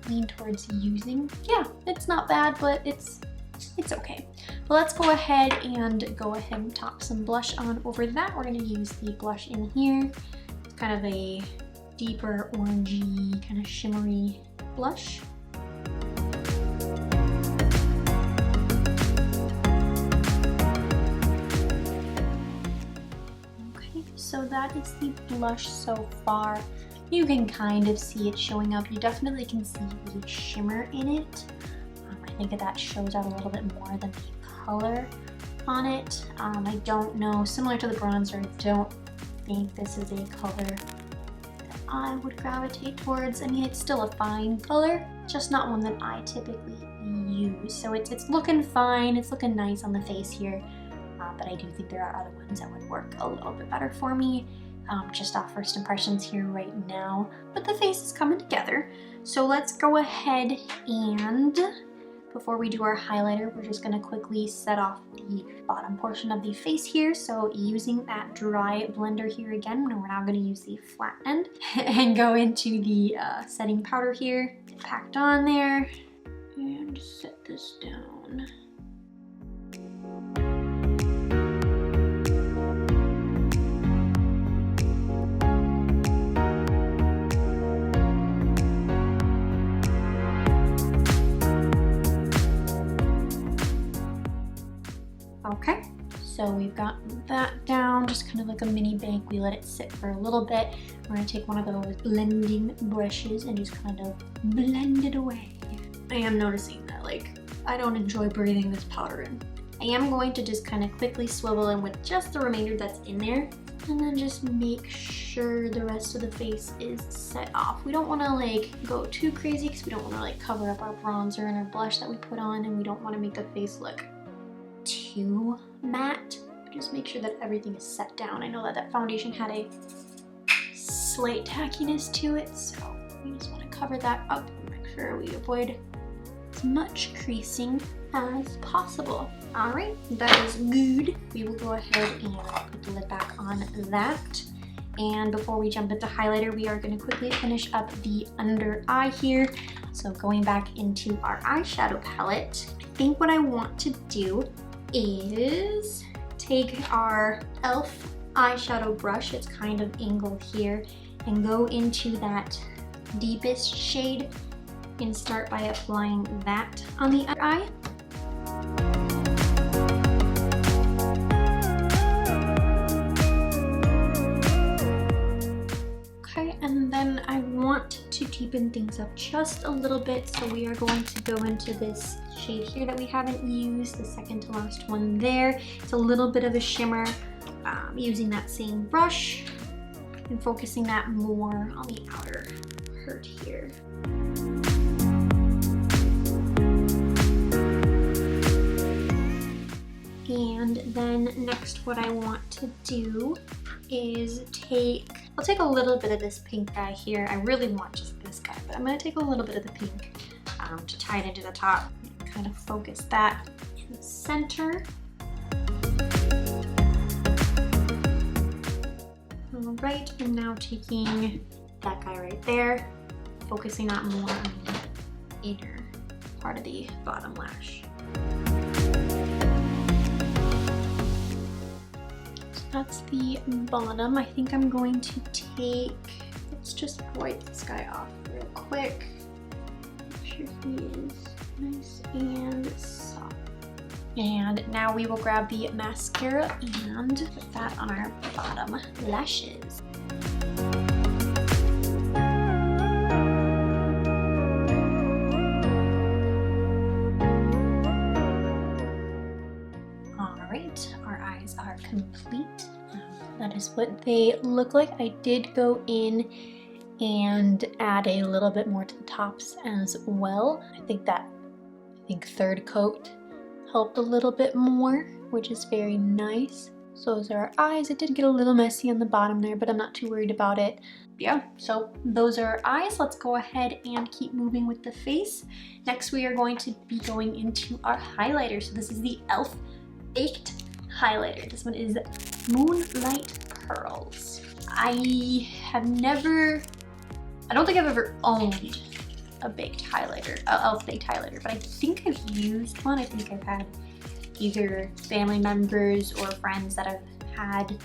lean towards using. Yeah, it's not bad, but it's okay. Well, let's go ahead and top some blush on over that. We're gonna use the blush in here. It's kind of a deeper orangey, kind of shimmery blush. Okay, so that is the blush so far. You can kind of see it showing up. You definitely can see the shimmer in it. I think that shows out a little bit more than the color on it. I don't know, similar to the bronzer, I don't think this is a color I would gravitate towards. I mean, it's still a fine color, just not one that I typically use. So it's looking fine, it's looking nice on the face here, but I do think there are other ones that would work a little bit better for me, just off first impressions here right now. But the face is coming together. So let's go ahead, and before we do our highlighter, we're just gonna quickly set off the bottom portion of the face here. So using that dry blender here again, we're now gonna use the flat end and go into the setting powder here. Get packed on there and set this down. Okay, so we've got that down, just kind of like a mini bank. We let it sit for a little bit. We're gonna take one of those blending brushes and just kind of blend it away. I am noticing that, like, I don't enjoy breathing this powder in. I am going to just kind of quickly swivel in with just the remainder that's in there, and then just make sure the rest of the face is set off. We don't want to like go too crazy because we don't want to like cover up our bronzer and our blush that we put on, and we don't want to make the face look too matte. Just make sure that everything is set down. I know that that foundation had a slight tackiness to it, so we just want to cover that up and make sure we avoid as much creasing as possible. All right, that is good. We will go ahead and put the lid back on that. And before we jump into highlighter, we are going to quickly finish up the under eye here. So going back into our eyeshadow palette, I think what I want to do is take our ELF eyeshadow brush, it's kind of angled here, and go into that deepest shade and start by applying that on the other eye. Okay, and deepen things up just a little bit. So we are going to go into this shade here that we haven't used, the second to last one there. It's a little bit of a shimmer, using that same brush and focusing that more on the outer part here. And then next what I want to do is I'll take a little bit of this pink guy here. I really want just this guy, but I'm gonna take a little bit of the pink to tie it into the top and kind of focus that in the center. All right, and now taking that guy right there, focusing that more on the inner part of the bottom lash. That's the bottom. I think I'm going to let's just wipe this guy off real quick. Make sure he is nice and soft. And now we will grab the mascara and put that on our bottom lashes. Our eyes are complete. That is what they look like. I did go in and add a little bit more to the tops as well. I think third coat helped a little bit more, which is very nice. So those are our eyes. It did get a little messy on the bottom there, but I'm not too worried about it. Yeah, so those are our eyes. Let's go ahead and keep moving with the face. Next, we are going to be going into our highlighter. So this is the e.l.f. Baked highlighter. This one is Moonlight Pearls. I don't think I've ever owned a baked highlighter, e.l.f. baked highlighter, but I think I've used one. I think I've had either family members or friends that have had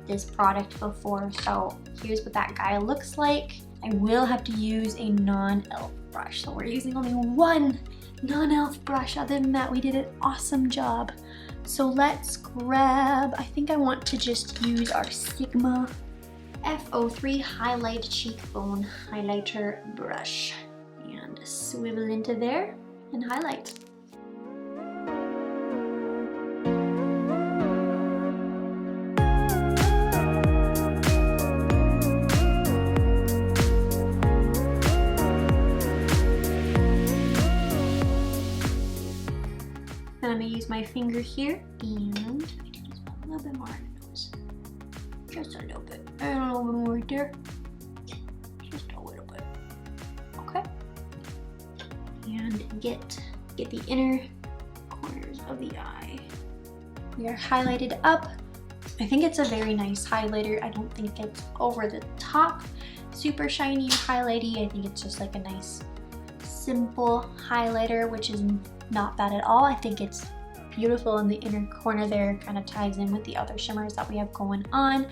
this product before. So here's what that guy looks like. I will have to use a non-e.l.f. brush. So we're using only one non-e.l.f. brush. Other than that, we did an awesome job. So let's grab, I think I want to just use our Sigma F03 Highlight Cheekbone Highlighter brush and swivel into there and highlight. I'm gonna use my finger here and I can just put a little bit more on the nose. Just a little bit. And a little bit more right there. Just a little bit. Okay. And get the inner corners of the eye. We are highlighted up. I think it's a very nice highlighter. I don't think it's over the top, super shiny and highlighty. I think it's just like a nice, simple highlighter, which is not bad at all. I think it's beautiful in the inner corner there, kind of ties in with the other shimmers that we have going on.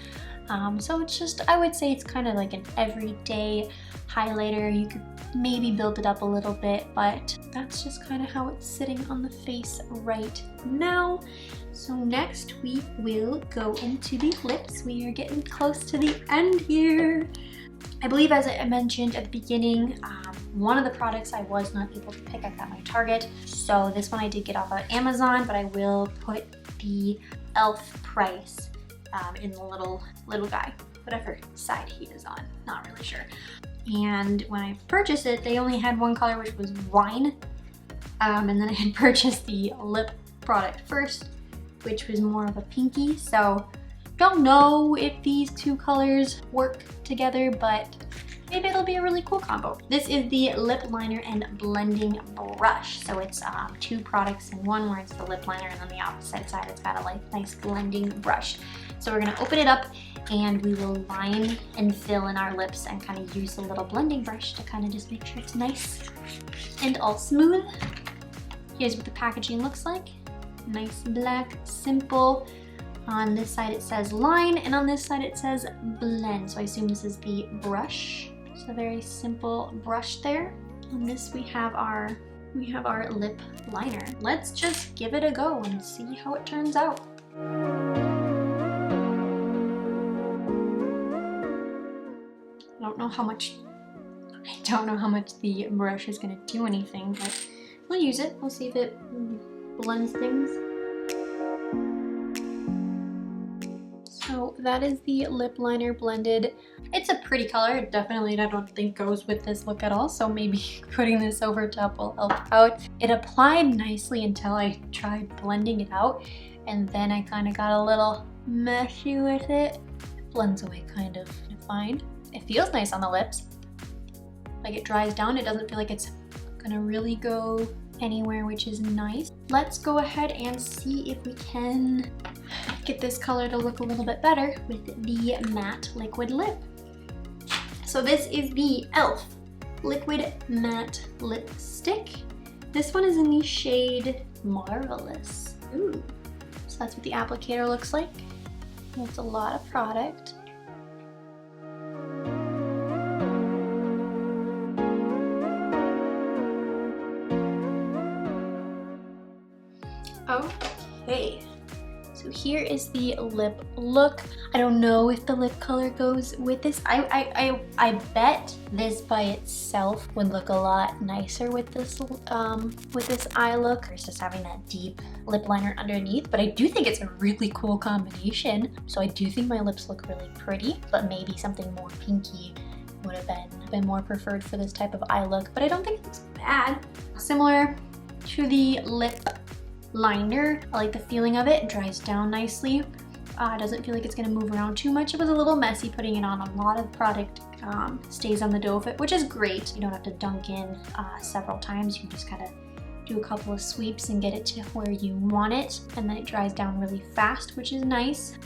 So it's just, I would say it's kind of like an everyday highlighter. You could maybe build it up a little bit, but that's just kind of how it's sitting on the face right now. So next we will go into the lips. We are getting close to the end here. I believe, as I mentioned at the beginning, one of the products I was not able to pick up at my Target. So this one I did get off of Amazon, but I will put the e.l.f. price in the little guy, whatever side he is on, not really sure. And when I purchased it, they only had one color, which was wine. And then I had purchased the lip product first, which was more of a pinky. So don't know if these two colors work together, but maybe it'll be a really cool combo. This is the lip liner and blending brush. So it's two products in one, where it's the lip liner and on the opposite side it's got a nice blending brush. So we're gonna open it up and we will line and fill in our lips and kind of use the little blending brush to kind of just make sure it's nice and all smooth. Here's what the packaging looks like. Nice black, simple. On this side it says line, and on this side it says blend. So I assume this is the brush. It's a very simple brush there. On this we have our lip liner. Let's just give it a go and see how it turns out. I don't know how much I don't know how much the brush is gonna do anything, but we'll use it. We'll see if it blends things. So that is the lip liner blended. It's a pretty color. It definitely, I don't think, goes with this look at all. So maybe putting this over top will help out. It applied nicely until I tried blending it out. And then I kind of got a little messy with it. It blends away kind of fine. It feels nice on the lips. Like it dries down. It doesn't feel like it's gonna really go anywhere, which is nice. Let's go ahead and see if we can get this color to look a little bit better with the matte liquid lip. So this is the e.l.f. liquid matte lipstick. This one is in the shade Marvelous. Ooh. So that's what the applicator looks like. It's a lot of product. Okay, so here is the lip look. I don't know if the lip color goes with this. I bet this by itself would look a lot nicer with this eye look versus just having that deep lip liner underneath. But I do think it's a really cool combination. So I do think my lips look really pretty, but maybe something more pinky would have been more preferred for this type of eye look. But I don't think it looks bad. Similar to the lip liner. I like the feeling of it. It dries down nicely. It doesn't feel like it's gonna move around too much. It was a little messy putting it on. A lot of product stays on the dough of it, which is great. You don't have to dunk in several times. You can just kind of do a couple of sweeps and get it to where you want it. And then it dries down really fast, which is nice.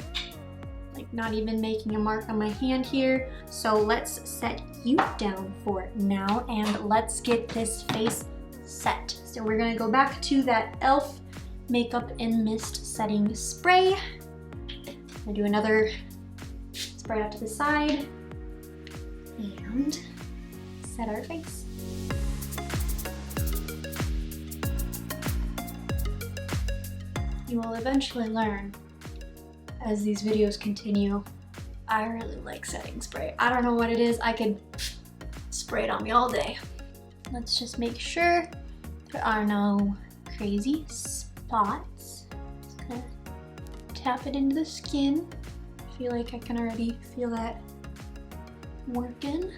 Like not even making a mark on my hand here. So let's set you down for now and let's get this face set. So we're gonna go back to that e.l.f. Makeup in Mist setting spray. I'm gonna do another spray out to the side and set our face. You will eventually learn as these videos continue. I really like setting spray. I don't know what it is. I could spray it on me all day. Let's just make sure there are no crazy spots. Just gonna tap it into the skin. I feel like I can already feel that working.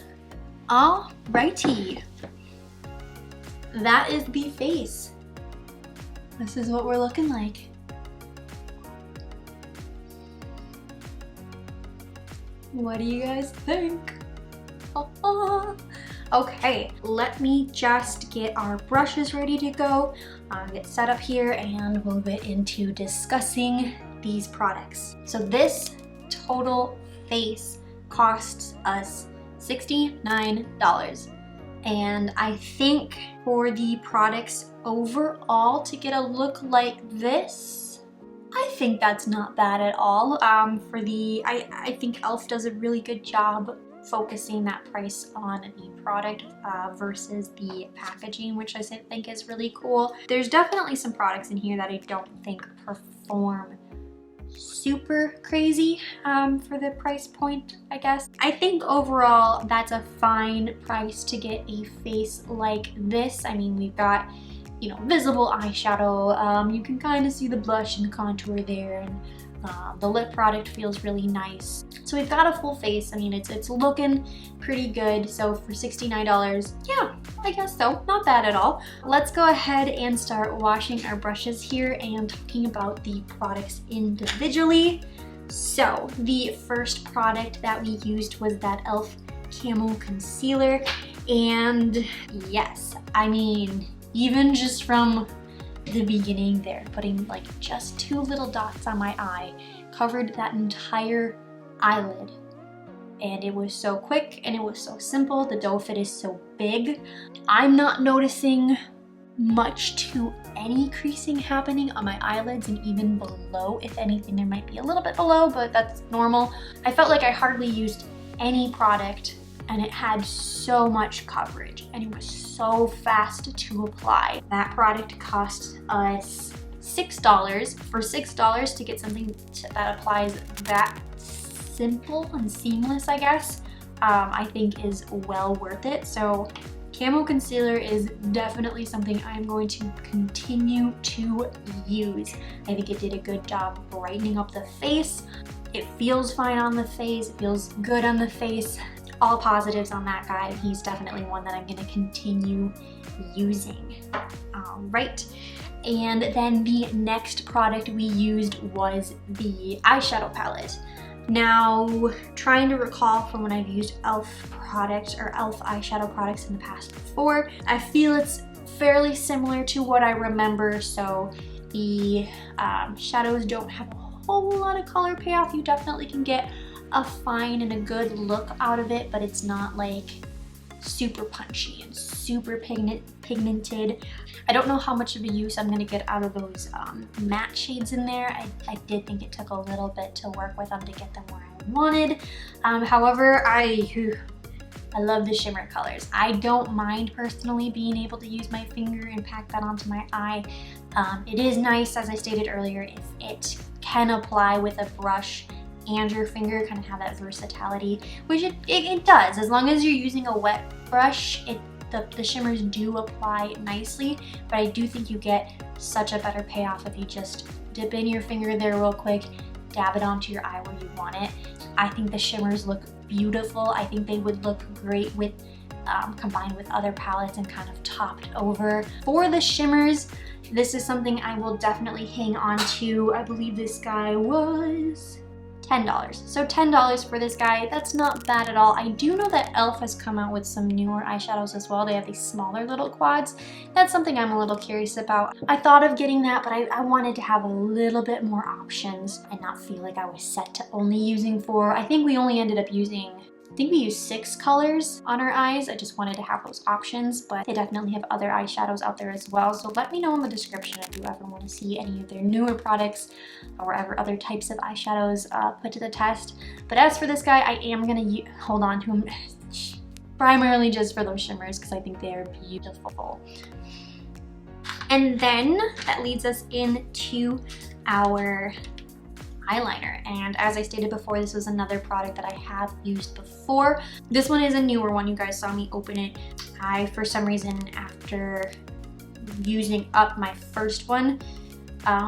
Alrighty. That is the face. This is what we're looking like. What do you guys think? Okay, let me just get our brushes ready to go, get set up here, and we'll get into discussing these products. So this total face costs us $69. And I think for the products overall to get a look like this, I think that's not bad at all. I think e.l.f. does a really good job focusing that price on the product versus the packaging, which I think is really cool. There's definitely some products in here that I don't think perform super crazy for the price point, I guess. I think overall that's a fine price to get a face like this. I mean, we've got, you know, visible eyeshadow. You can kind of see the blush and contour there, and the lip product feels really nice. So we've got a full face. I mean, it's looking pretty good. So for $69, yeah, I guess so. Not bad at all. Let's go ahead and start washing our brushes here and talking about the products individually. So the first product that we used was that e.l.f. Camo Concealer. And yes, I mean, even just from the beginning there, putting like just 2 little dots on my eye, covered that entire eyelid. And it was so quick and it was so simple. The doe fit is so big. I'm not noticing much to any creasing happening on my eyelids, and even below. If anything, there might be a little bit below, but that's normal. I felt like I hardly used any product, and it had so much coverage and it was so fast to apply. That product cost us $6. For $6 to get something that applies that simple and seamless, I guess, I think is well worth it. So Camo Concealer is definitely something I'm going to continue to use. I think it did a good job brightening up the face. It feels fine on the face, it feels good on the face. All positives on that guy. He's definitely one that I'm gonna continue using. All right. And then the next product we used was the eyeshadow palette. Now, trying to recall from when I've used e.l.f. products or e.l.f. eyeshadow products in the past before, I feel it's fairly similar to what I remember. So the shadows don't have a whole lot of color payoff. You definitely can get a fine and a good look out of it, but it's not like super punchy and super pigmented. I don't know how much of a use I'm gonna get out of those matte shades in there. I did think it took a little bit to work with them to get them where I wanted. However, I love the shimmer colors. I don't mind personally being able to use my finger and pack that onto my eye. It is nice, as I stated earlier, if it can apply with a brush and your finger, kind of have that versatility, which it does. As long as you're using a wet brush, the shimmers do apply nicely, but I do think you get such a better payoff if you just dip in your finger there real quick, dab it onto your eye where you want it. I think the shimmers look beautiful. I think they would look great with combined with other palettes and kind of topped over. For the shimmers, this is something I will definitely hang on to. I believe this guy was $10. So $10 for this guy, that's not bad at all. I do know that e.l.f. has come out with some newer eyeshadows as well. They have these smaller little quads. That's something I'm a little curious about. I thought of getting that, but I wanted to have a little bit more options and not feel like I was set to only using 4. I think we only ended up using, I think we used 6 colors on our eyes. I just wanted to have those options, but they definitely have other eyeshadows out there as well. So let me know in the description if you ever want to see any of their newer products or ever other types of eyeshadows put to the test. But as for this guy, I am going to hold on to him primarily just for those shimmers because I think they are beautiful. And then that leads us into our eyeliner, and as I stated before, this was another product that I have used before. This one is a newer one. You guys saw me open it. I, for some reason, after using up my first one,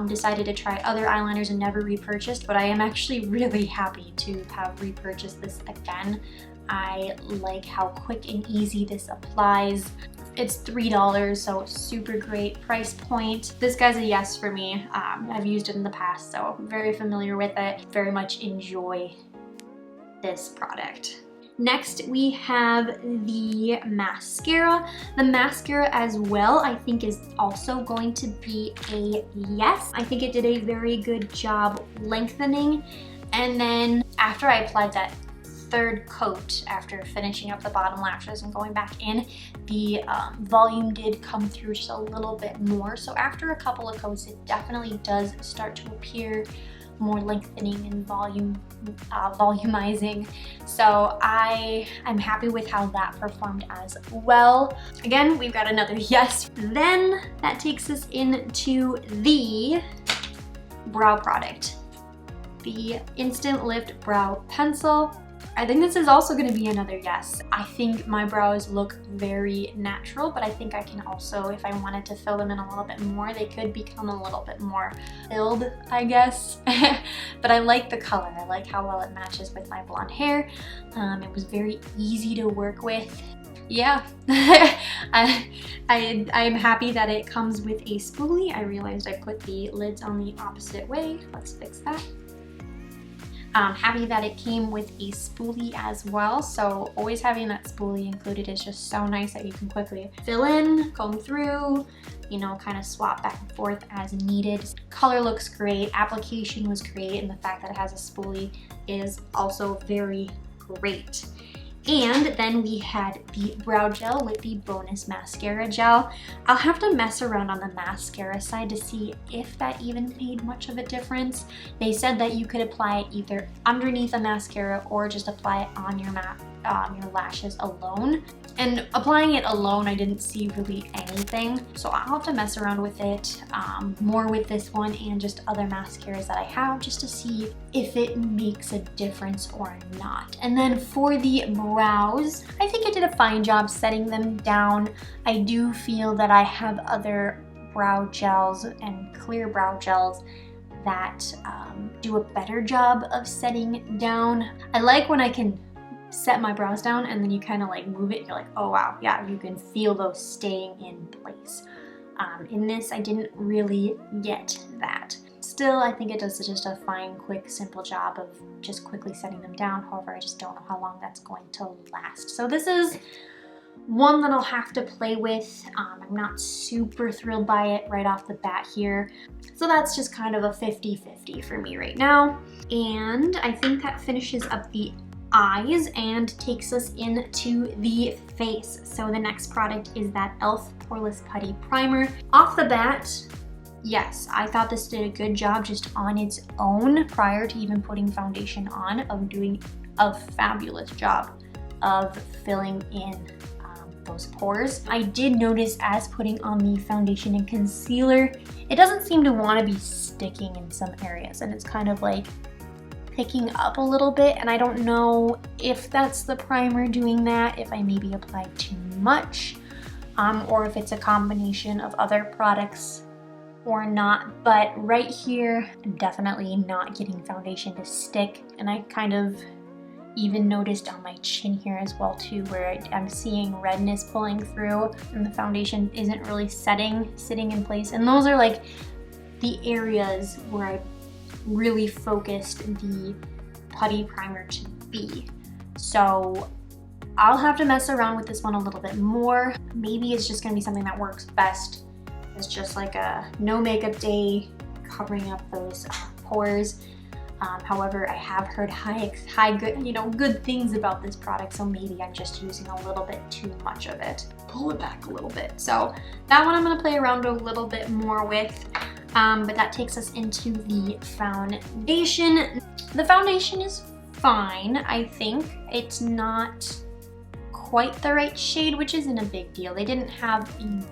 decided to try other eyeliners and never repurchased, but I am actually really happy to have repurchased this again. I like how quick and easy this applies. It's $3, so super great price point. This guy's a yes for me. I've used it in the past, so I'm very familiar with it. Very much enjoy this product. Next, we have the mascara. The mascara as well, I think, is also going to be a yes. I think it did a very good job lengthening. And then after I applied that third coat, after finishing up the bottom lashes and going back in, the volume did come through just a little bit more. So after a couple of coats, it definitely does start to appear more lengthening and volumizing. So I'm happy with how that performed as well. Again, we've got another yes. Then that takes us into the brow product, the Instant Lift Brow Pencil. I think this is also going to be another yes. I think my brows look very natural, but I think I can also, if I wanted to fill them in a little bit more, they could become a little bit more filled, I guess. But I like the color. I like how well it matches with my blonde hair. It was very easy to work with. Yeah, I'm happy that it comes with a spoolie. I realized I put the lids on the opposite way. Let's fix that. Happy that it came with a spoolie as well, so always having that spoolie included is just so nice that you can quickly fill in, comb through, you know, kind of swap back and forth as needed. Color looks great, application was great, and the fact that it has a spoolie is also very great. And then we had the brow gel with the bonus mascara gel. I'll have to mess around on the mascara side to see if that even made much of a difference. They said that you could apply it either underneath a mascara or just apply it on your lashes alone. And applying it alone, I didn't see really anything. So I'll have to mess around with it more with this one and just other mascaras that I have, just to see if it makes a difference or not. And then for the brows, I think I did a fine job setting them down. I do feel that I have other brow gels and clear brow gels that do a better job of setting down. I like when I can set my brows down and then you kind of like move it and you're like, oh wow, yeah, you can feel those staying in place. In this, I didn't really get that. Still, I think it does just a fine, quick, simple job of just quickly setting them down. However, I just don't know how long that's going to last. So this is one that I'll have to play with. I'm not super thrilled by it right off the bat here. So that's just kind of a 50-50 for me right now. And I think that finishes up the eyes and takes us into the face. So the next product is that e.l.f. Poreless Putty Primer. Off the bat, yes, I thought this did a good job just on its own prior to even putting foundation on, of doing a fabulous job of filling in those pores. I did notice as putting on the foundation and concealer, it doesn't seem to want to be sticking in some areas, and it's kind of like picking up a little bit, and I don't know if that's the primer doing that, if I maybe applied too much, or if it's a combination of other products or not. But right here, I'm definitely not getting foundation to stick, and I kind of even noticed on my chin here as well too, where I'm seeing redness pulling through and the foundation isn't really sitting in place. And those are like the areas where I really focused the putty primer to be. So I'll have to mess around with this one a little bit more. Maybe it's just gonna be something that works best as just like a no makeup day, covering up those pores. However, I have heard good things about this product, so maybe I'm just using a little bit too much of it. Pull it back a little bit. So that one I'm gonna play around a little bit more with. But that takes us into the foundation. The foundation is fine, I think. It's not quite the right shade, which isn't a big deal. They didn't have a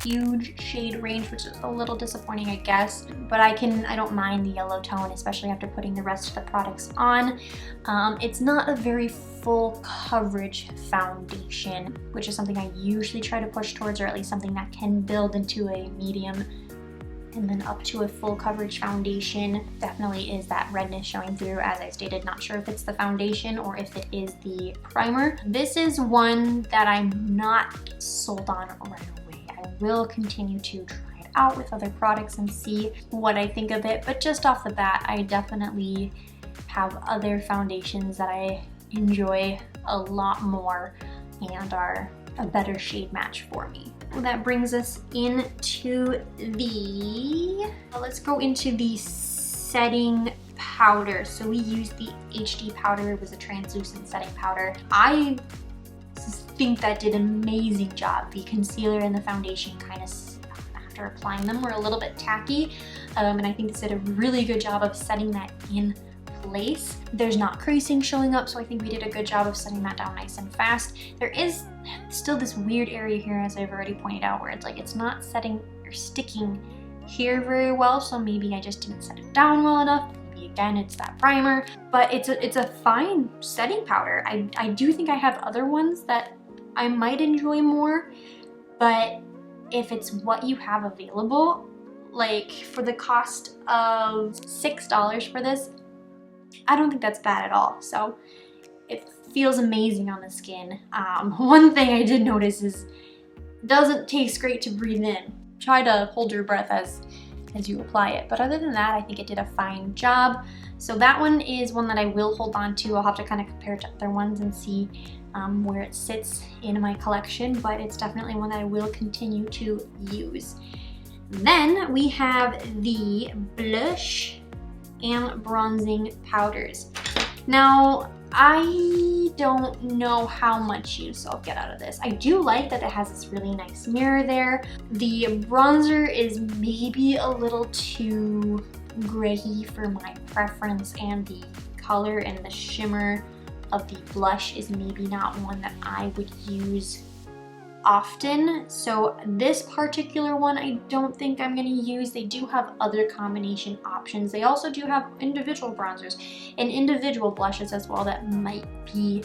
huge shade range, which is a little disappointing, I guess. But I don't mind the yellow tone, especially after putting the rest of the products on. It's not a very full coverage foundation, which is something I usually try to push towards, or at least something that can build into a medium and then up to a full coverage foundation. Definitely is that redness showing through, as I stated. Not sure if it's the foundation or if it is the primer. This is one that I'm not sold on right away. I will continue to try it out with other products and see what I think of it, but just off the bat, I definitely have other foundations that I enjoy a lot more and are a better shade match for me. That brings us into let's go into the setting powder. So we used the HD powder. It was a translucent setting powder. I think that did an amazing job. The concealer and the foundation kind of, after applying them, were a little bit tacky, and I think this did a really good job of setting that in place. There's not creasing showing up, so I think we did a good job of setting that down nice and fast. There is still this weird area here, as I've already pointed out, where it's like it's not setting or sticking here very well, so maybe I just didn't set it down well enough. Maybe again it's that primer, but it's a fine setting powder. I do think I have other ones that I might enjoy more, but if it's what you have available, like for the cost of $6 for this, I don't think that's bad at all. So it feels amazing on the skin. One thing I did notice is it doesn't taste great to breathe in. Try to hold your breath as you apply it. But other than that, I think it did a fine job. So that one is one that I will hold on to. I'll have to kind of compare it to other ones and see where it sits in my collection, but it's definitely one that I will continue to use. Then we have the blush and bronzing powders. Now, I don't know how much use I'll get out of this. I do like that it has this really nice mirror there. The bronzer is maybe a little too grayish for my preference, and the color and the shimmer of the blush is maybe not one that I would use often. So this particular one I don't think I'm going to use. They do have other combination options. They also do have individual bronzers and individual blushes as well that might be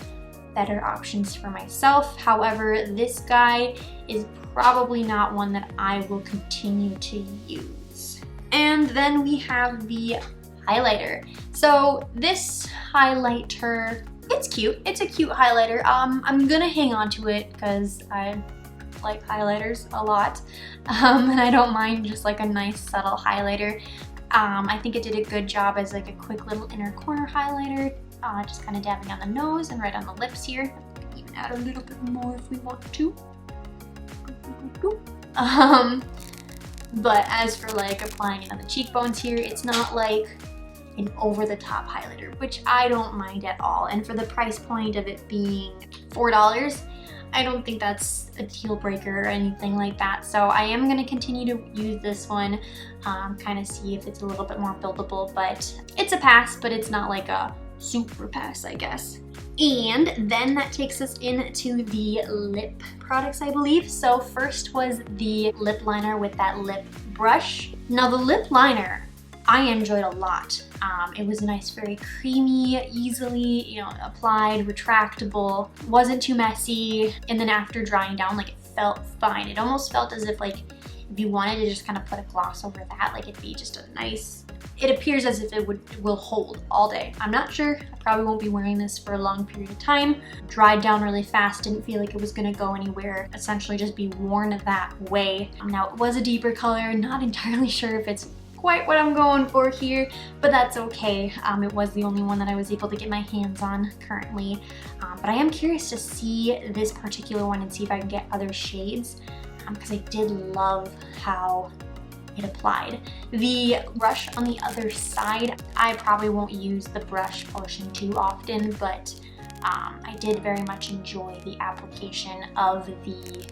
better options for myself. However, this guy is probably not one that I will continue to use. And then we have the highlighter. So this highlighter, it's cute. It's a cute highlighter. I'm gonna hang on to it because I like highlighters a lot. And I don't mind just like a nice subtle highlighter. I think it did a good job as like a quick little inner corner highlighter. Just kind of dabbing on the nose and right on the lips here. Even add a little bit more if we want to. But as for like applying it on the cheekbones here, it's not like an over-the-top highlighter, which I don't mind at all. And for the price point of it being $4, I don't think that's a deal breaker or anything like that. So I am going to continue to use this one, kind of see if it's a little bit more buildable, but it's a pass, but it's not like a super pass, I guess. And then that takes us into the lip products, I believe. So first was the lip liner with that lip brush. Now the lip liner, I enjoyed a lot. It was nice, very creamy, easily, applied, retractable, wasn't too messy. And then after drying down, like it felt fine. It almost felt as if like if you wanted to just kind of put a gloss over that, like it'd be just a nice, it appears as if it will hold all day. I'm not sure. I probably won't be wearing this for a long period of time. Dried down really fast, didn't feel like it was gonna go anywhere, essentially just be worn that way. Now it was a deeper color, not entirely sure if it's quite what I'm going for here, but that's okay. It was the only one that I was able to get my hands on currently. But I am curious to see this particular one and see if I can get other shades, because I did love how it applied. The brush on the other side, I probably won't use the brush portion too often, but I did very much enjoy the application of the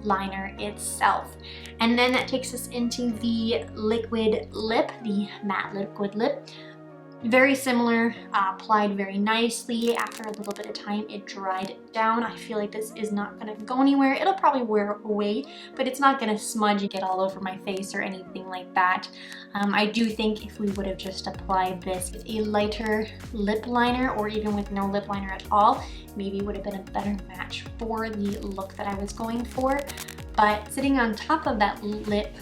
liner itself. And then that takes us into the liquid lip, the matte liquid lip. Very similar, applied very nicely. After a little bit of time, it dried down. I feel like this is not gonna go anywhere. It'll probably wear away, but it's not gonna smudge and get all over my face or anything like that. I do think if we would have just applied this with a lighter lip liner, or even with no lip liner at all, maybe it would have been a better match for the look that I was going for. But sitting on top of that lip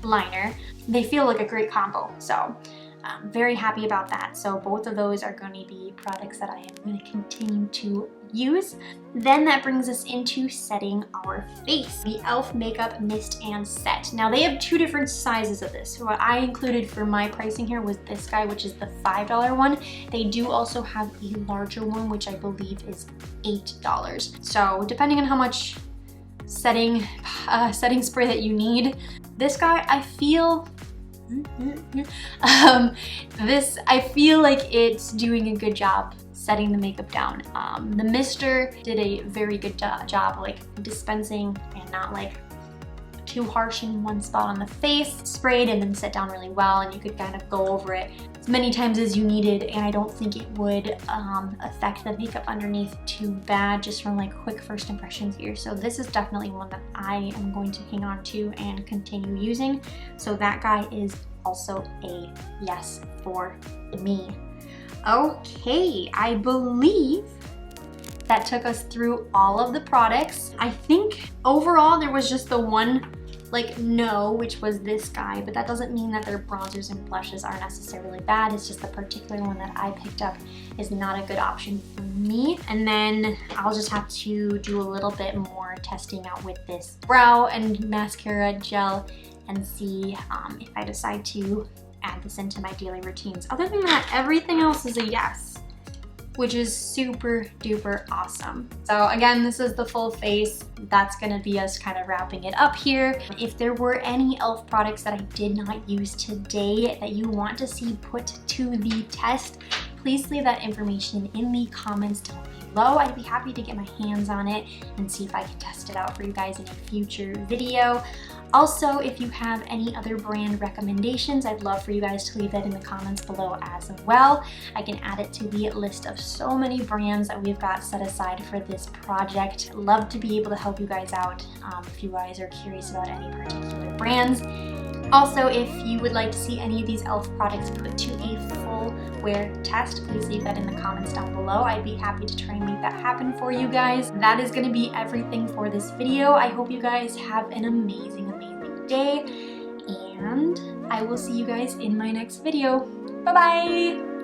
liner, they feel like a great combo. So I'm very happy about that. So both of those are going to be products that I am going to continue to use. Then that brings us into setting our face. The e.l.f. Makeup Mist and Set. Now they have two different sizes of this. What I included for my pricing here was this guy, which is the $5 one. They do also have a larger one, which I believe is $8. So depending on how much setting spray that you need, this guy, I feel I feel like it's doing a good job setting the makeup down. The mister did a very good job like dispensing and not like too harsh in one spot on the face. Sprayed and then set down really well, and you could kind of go over it as many times as you needed, and I don't think it would affect the makeup underneath too bad, just from like quick first impressions here. So this is definitely one that I am going to hang on to and continue using. So that guy is also a yes for me. Okay, I believe that took us through all of the products. I think overall there was just the one like no, which was this guy, but that doesn't mean that their bronzers and blushes are necessarily bad. It's just the particular one that I picked up is not a good option for me. And then I'll just have to do a little bit more testing out with this brow and mascara gel and see if I decide to add this into my daily routines. Other than that, everything else is a yes, which is super duper awesome. So again, this is the full face. That's gonna be us kind of wrapping it up here. If there were any e.l.f. products that I did not use today that you want to see put to the test, please leave that information in the comments down below. I'd be happy to get my hands on it and see if I can test it out for you guys in a future video. Also, if you have any other brand recommendations, I'd love for you guys to leave that in the comments below as well. I can add it to the list of so many brands that we've got set aside for this project. Love to be able to help you guys out if you guys are curious about any particular brands. Also, if you would like to see any of these e.l.f. products put to a full wear test, please leave that in the comments down below. I'd be happy to try and make that happen for you guys. That is going to be everything for this video. I hope you guys have an amazing day, and I will see you guys in my next video. Bye bye!